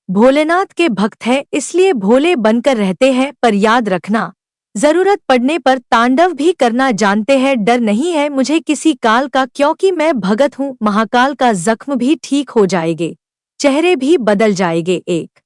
भोलेनाथ के भक्त है इसलिए भोले बनकर रहते हैं, पर याद रखना जरूरत पड़ने पर तांडव भी करना जानते हैं। डर नहीं है मुझे किसी काल का, क्योंकि मैं भगत हूँ महाकाल का। जख्म भी ठीक हो जाएंगे, चेहरे भी बदल जाएंगे एक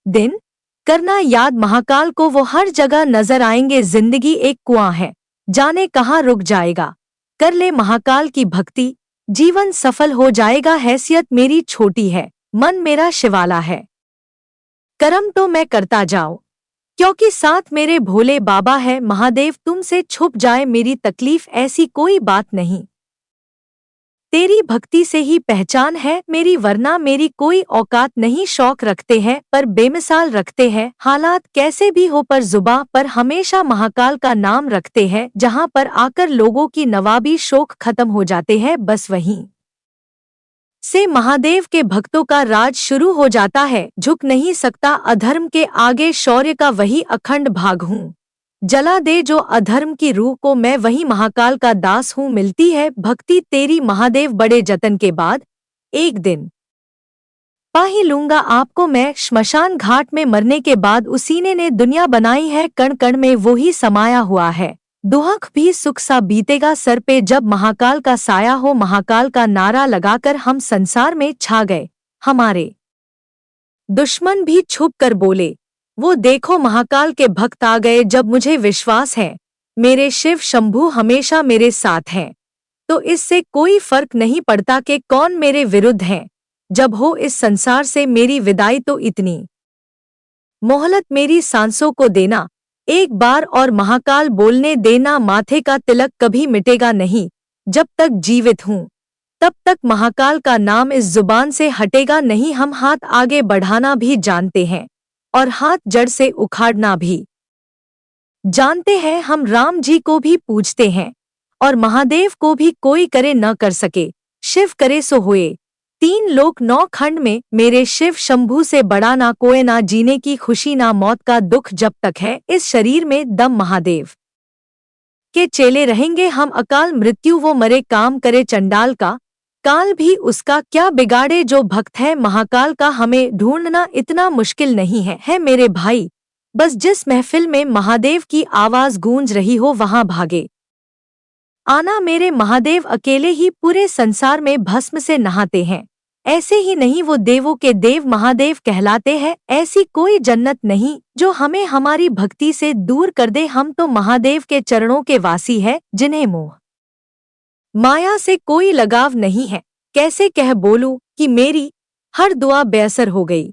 दिन। करना याद महाकाल को, वो हर जगह नजर आएंगे। जिंदगी एक कुआं है, जाने कहाँ रुक जाएगा। कर ले महाकाल की भक्ति, जीवन सफल हो जाएगा। हैसियत मेरी छोटी है, मन मेरा शिवाला है। कर्म तो मैं करता जाऊं, क्योंकि साथ मेरे भोले बाबा है। महादेव तुमसे छुप जाए मेरी तकलीफ, ऐसी कोई बात नहीं। तेरी भक्ति से ही पहचान है मेरी, वरना मेरी कोई औकात नहीं। शौक रखते हैं पर बेमिसाल रखते हैं, हालात कैसे भी हो पर जुबां पर हमेशा महाकाल का नाम रखते हैं। जहां पर आकर लोगों की नवाबी शौक खत्म हो जाते हैं, बस वहीं से महादेव के भक्तों का राज शुरू हो जाता है। झुक नहीं सकता अधर्म के आगे, शौर्य का वही अखंड भाग हूँ। जला दे जो अधर्म की रूह को, मैं वही महाकाल का दास हूँ। मिलती है भक्ति तेरी महादेव बड़े जतन के बाद, एक दिन पा ही लूंगा आपको मैं। श्मशान घाट में मरने के बाद उसी ने दुनिया बनाई है, कण कण में वो ही समाया हुआ है। दुख भी सुख सा बीतेगा सर पे, जब महाकाल का साया हो। महाकाल का नारा लगाकर हम संसार में छा गए, हमारे दुश्मन भी छुप कर बोले, वो देखो महाकाल के भक्त आ गए। जब मुझे विश्वास है मेरे शिव शंभू हमेशा मेरे साथ हैं, तो इससे कोई फर्क नहीं पड़ता कि कौन मेरे विरुद्ध है। जब हो इस संसार से मेरी विदाई, तो इतनी मोहलत मेरी सांसों को देना एक बार, और महाकाल बोलने देना। माथे का तिलक कभी मिटेगा नहीं, जब तक जीवित हूँ तब तक महाकाल का नाम इस जुबान से हटेगा नहीं। हम हाथ आगे बढ़ाना भी जानते हैं, और हाथ जड़ से उखाड़ना भी जानते हैं। हम राम जी को भी पूजते हैं, और महादेव को भी कोई करे न कर सके। शिव करे सो होए, तीन लोक नौ खंड में मेरे शिव शंभू से बड़ा ना कोई। ना जीने की खुशी ना मौत का दुख, जब तक है इस शरीर में दम महादेव के चेले रहेंगे हम। अकाल मृत्यु वो मरे, काम करे चंडाल का, काल भी उसका क्या बिगाड़े। जो भक्त है महाकाल का, हमें ढूंढना इतना मुश्किल नहीं है मेरे भाई। बस जिस महफिल में महादेव की आवाज गूंज रही हो, वहां भागे आना मेरे महादेव। अकेले ही पूरे संसार में भस्म से नहाते हैं, ऐसे ही नहीं वो देवों के देव महादेव कहलाते हैं। ऐसी कोई जन्नत नहीं जो हमें हमारी भक्ति से दूर कर दे। हम तो महादेव के चरणों के वासी है, जिन्हें मोह माया से कोई लगाव नहीं है। कैसे कह बोलूं कि मेरी हर दुआ बेअसर हो गई।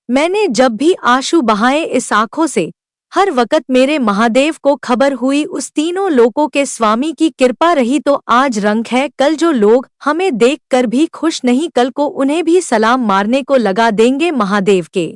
मैंने जब भी आंसू बहाए इस आंखों से, हर वक्त मेरे महादेव को खबर हुई। उस तीनों लोकों के स्वामी की कृपा रही तो आज रंग है। कल जो लोग हमें देखकर भी खुश नहीं, कल को उन्हें भी सलाम मारने को लगा देंगे। महादेव के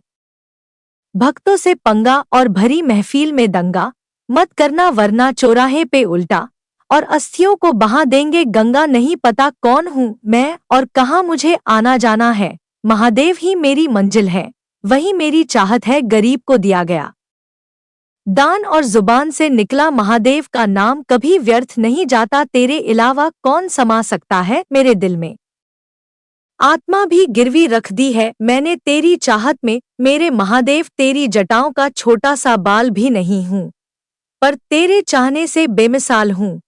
भक्तों से पंगा और भरी महफिल में दंगा मत करना, वरना चौराहे पे उल्टा और अस्थियों को बहा देंगे गंगा। नहीं पता कौन हूँ मैं और कहाँ मुझे आना जाना है, महादेव ही मेरी मंजिल है, वही मेरी चाहत है। गरीब को दिया गया दान और जुबान से निकला महादेव का नाम कभी व्यर्थ नहीं जाता। तेरे अलावा कौन समा सकता है मेरे दिल में, आत्मा भी गिरवी रख दी है मैंने तेरी चाहत में। मेरे महादेव तेरी जटाओं का छोटा सा बाल भी नहीं हूँ, पर तेरे चाहने से बेमिसाल हूँ।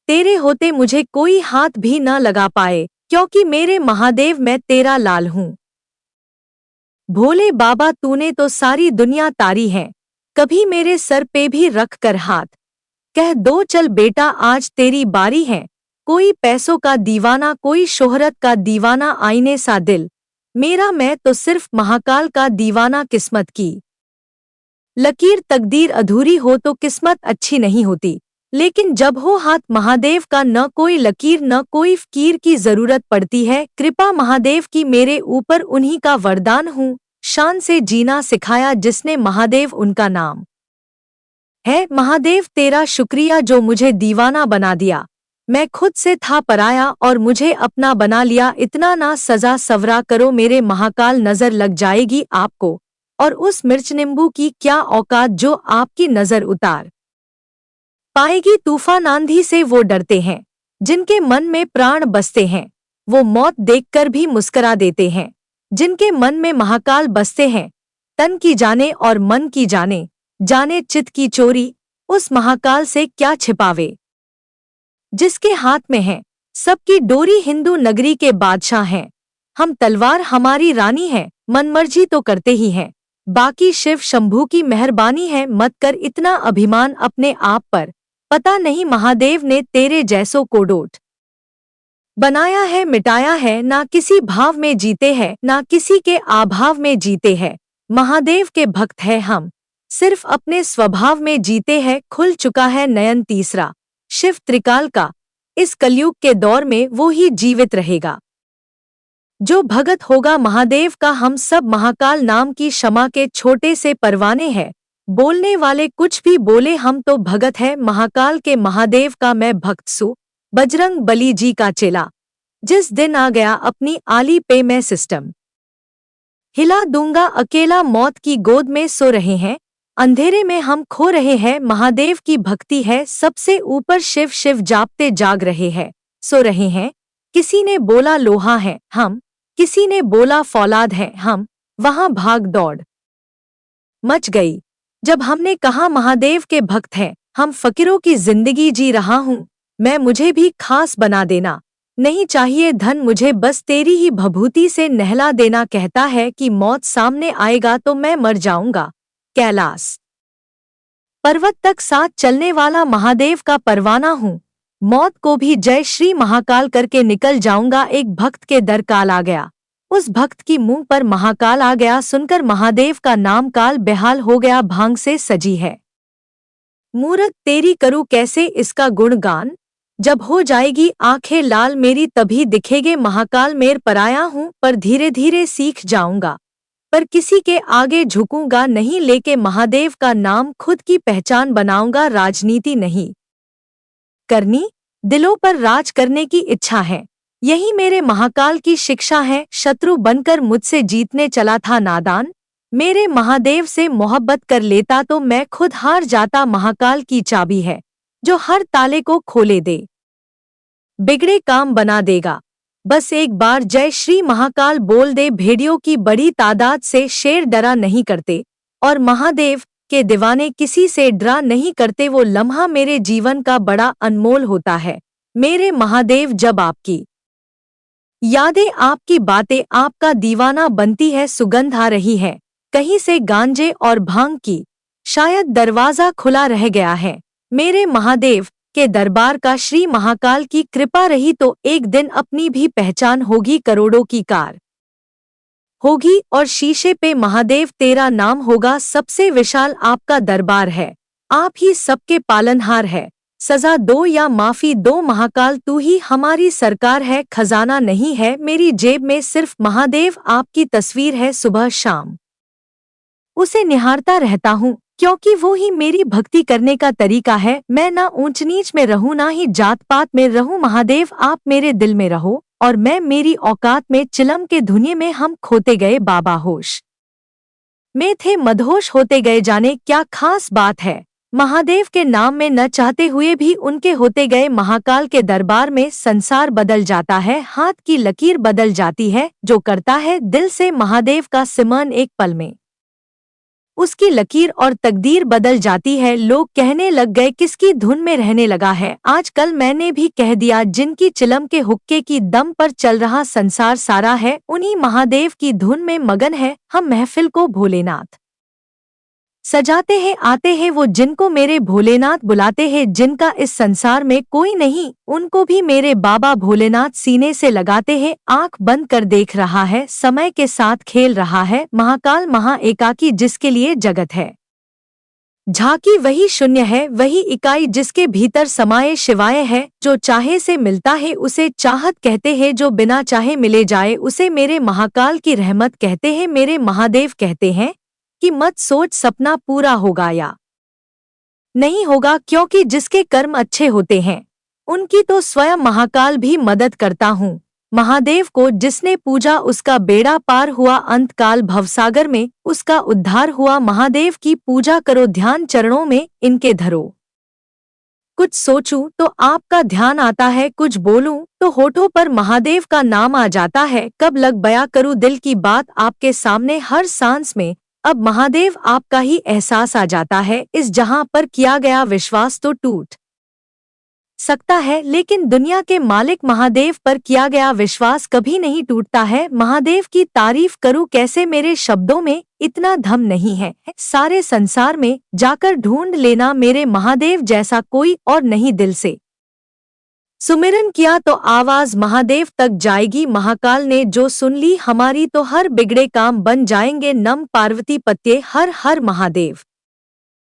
तेरे होते मुझे कोई हाथ भी न लगा पाए, क्योंकि मेरे महादेव मैं तेरा लाल हूँ। भोले बाबा तूने तो सारी दुनिया तारी है, कभी मेरे सर पे भी रख कर हाथ कह दो चल बेटा आज तेरी बारी है। कोई पैसों का दीवाना, कोई शोहरत का दीवाना, आईने सा दिल मेरा, मैं तो सिर्फ महाकाल का दीवाना। किस्मत की लकीर तकदीर अधूरी हो तो किस्मत अच्छी नहीं होती, लेकिन जब हो हाथ महादेव का, न कोई लकीर न कोई फकीर की जरूरत पड़ती है। कृपा महादेव की मेरे ऊपर, उन्हीं का वरदान हूँ। शान से जीना सिखाया जिसने, महादेव उनका नाम है। महादेव तेरा शुक्रिया जो मुझे दीवाना बना दिया। मैं खुद से था पराया और मुझे अपना बना लिया। इतना ना सजा सवरा करो मेरे महाकाल, नजर लग जाएगी आपको, और उस मिर्च नींबू की क्या औकात जो आपकी नजर उतार पाएगी। तूफान आंधी से वो डरते हैं जिनके मन में प्राण बसते हैं, वो मौत देखकर भी मुस्करा देते हैं। जिनके मन में महाकाल बसते हैं, तन की जाने और मन की जाने, जाने चित्त की चोरी, उस महाकाल से क्या छिपावे। जिसके हाथ में है सबकी डोरी, हिंदू नगरी के बादशाह हैं हम, तलवार हमारी रानी है, मनमर्जी तो करते ही हैं, बाकी शिव शंभू की मेहरबानी है। मत कर इतना अभिमान अपने आप पर, पता नहीं महादेव ने तेरे जैसों को डोट बनाया है मिटाया है। ना किसी भाव में जीते हैं, ना किसी के आभाव में जीते हैं, महादेव के भक्त है हम, सिर्फ अपने स्वभाव में जीते हैं। खुल चुका है नयन तीसरा शिव त्रिकाल का, इस कलयुग के दौर में वो ही जीवित रहेगा। जो भगत होगा महादेव का, हम सब महाकाल नाम की क्षमा के छोटे से परवाने हैं, बोलने वाले कुछ भी बोले हम तो भगत है महाकाल के। महादेव का मैं भक्त सू, बजरंग बली जी का चेला, जिस दिन आ गया अपनी आली पे मैं सिस्टम हिला दूंगा। अकेला मौत की गोद में सो रहे हैं, अंधेरे में हम खो रहे हैं, महादेव की भक्ति है सबसे ऊपर, शिव शिव जापते जाग रहे हैं, सो रहे हैं। किसी ने बोला लोहा है हम, किसी ने बोला फौलाद है हम, वहां भाग दौड़ मच गई जब हमने कहा महादेव के भक्त हैं हम। फकीरों की जिंदगी जी रहा हूं मैं, मुझे भी खास बना देना, नहीं चाहिए धन मुझे, बस तेरी ही भभूति से नहला देना। कहता है कि मौत सामने आएगा तो मैं मर जाऊंगा, कैलाश पर्वत तक साथ चलने वाला महादेव का परवाना हूँ, मौत को भी जय श्री महाकाल करके निकल जाऊंगा। एक भक्त के दर काल आ गया, उस भक्त की मुंह पर महाकाल आ गया, सुनकर महादेव का नाम काल बेहाल हो गया। भांग से सजी है मूरत तेरी, करूँ कैसे इसका गुणगान, जब हो जाएगी आंखें लाल मेरी तभी दिखेगे महाकाल। मेर पराया हूँ पर धीरे धीरे सीख जाऊंगा, पर किसी के आगे झुकूंगा नहीं, लेके महादेव का नाम खुद की पहचान बनाऊंगा। राजनीति नहीं करनी, दिलों पर राज करने की इच्छा है, यही मेरे महाकाल की शिक्षा है। शत्रु बनकर मुझसे जीतने चला था नादान, मेरे महादेव से मोहब्बत कर लेता तो मैं खुद हार जाता। महाकाल की चाबी है जो हर ताले को खोले दे, बिगड़े काम बना देगा, बस एक बार जय श्री महाकाल बोल दे। भेड़ियों की बड़ी तादाद से शेर डरा नहीं करते, और महादेव के दीवाने किसी से डरा नहीं करते। वो लम्हा मेरे जीवन का बड़ा अनमोल होता है मेरे महादेव, जब आपकी यादें आपकी बातें आपका दीवाना बनती है। सुगंध आ रही है कहीं से गांजे और भांग की, शायद दरवाजा खुला रह गया है मेरे महादेव के दरबार का। श्री महाकाल की कृपा रही तो एक दिन अपनी भी पहचान होगी, करोड़ों की कार होगी और शीशे पे महादेव तेरा नाम होगा। सबसे विशाल आपका दरबार है, आप ही सबके पालनहार है, सजा दो या माफी दो महाकाल, तू ही हमारी सरकार है। खजाना नहीं है मेरी जेब में, सिर्फ महादेव आपकी तस्वीर है, सुबह शाम उसे निहारता रहता हूँ, क्योंकि वो ही मेरी भक्ति करने का तरीका है। मैं ना ऊंच नीच में रहूं ना ही जात पात में रहूं, महादेव आप मेरे दिल में रहो और मैं मेरी औकात में। चिलम के धुनिये में हम खोते गए, बाबा होश में थे मदहोश होते गए, जाने क्या खास बात है महादेव के नाम में, न चाहते हुए भी उनके होते गए। महाकाल के दरबार में संसार बदल जाता है, हाथ की लकीर बदल जाती है, जो करता है दिल से महादेव का सिमरन एक पल में उसकी लकीर और तकदीर बदल जाती है। लोग कहने लग गए किसकी धुन में रहने लगा है, आजकल मैंने भी कह दिया, जिनकी चिलम के हुक्के की दम पर चल रहा संसार सारा है, उन्हीं महादेव की धुन में मगन है। हम महफिल को भोलेनाथ सजाते हैं, आते हैं वो जिनको मेरे भोलेनाथ बुलाते हैं, जिनका इस संसार में कोई नहीं, उनको भी मेरे बाबा भोलेनाथ सीने से लगाते हैं। आंख बंद कर देख रहा है, समय के साथ खेल रहा है, महाकाल महा एकाकी जिसके लिए जगत है झांकी, वही शून्य है वही इकाई जिसके भीतर समाये शिवाय है। जो चाहे से मिलता है उसे चाहत कहते हैं, जो बिना चाहे मिले जाए उसे मेरे महाकाल की रहमत कहते हैं। मेरे महादेव कहते हैं कि मत सोच सपना पूरा होगा या नहीं होगा, क्योंकि जिसके कर्म अच्छे होते हैं उनकी तो स्वयं महाकाल भी मदद करता हूँ। महादेव को जिसने पूजा उसका बेड़ा पार हुआ, अंतकाल भवसागर में उसका उद्धार हुआ। महादेव की पूजा करो, ध्यान चरणों में इनके धरो, कुछ सोचूं तो आपका ध्यान आता है, कुछ बोलूं तो होठों पर महादेव का नाम आ जाता है। कब लग बयां करूं दिल की बात आपके सामने हर सांस में, अब महादेव आपका ही एहसास आ जाता है। इस जहां पर किया गया विश्वास तो टूट सकता है, लेकिन दुनिया के मालिक महादेव पर किया गया विश्वास कभी नहीं टूटता है। महादेव की तारीफ करूं कैसे, मेरे शब्दों में इतना दम नहीं है। सारे संसार में जाकर ढूंढ लेना, मेरे महादेव जैसा कोई और नहीं। दिल से सुमिरन किया तो आवाज महादेव तक जाएगी। महाकाल ने जो सुन ली हमारी, तो हर बिगड़े काम बन जाएंगे नम। पार्वती पत्ये हर हर महादेव।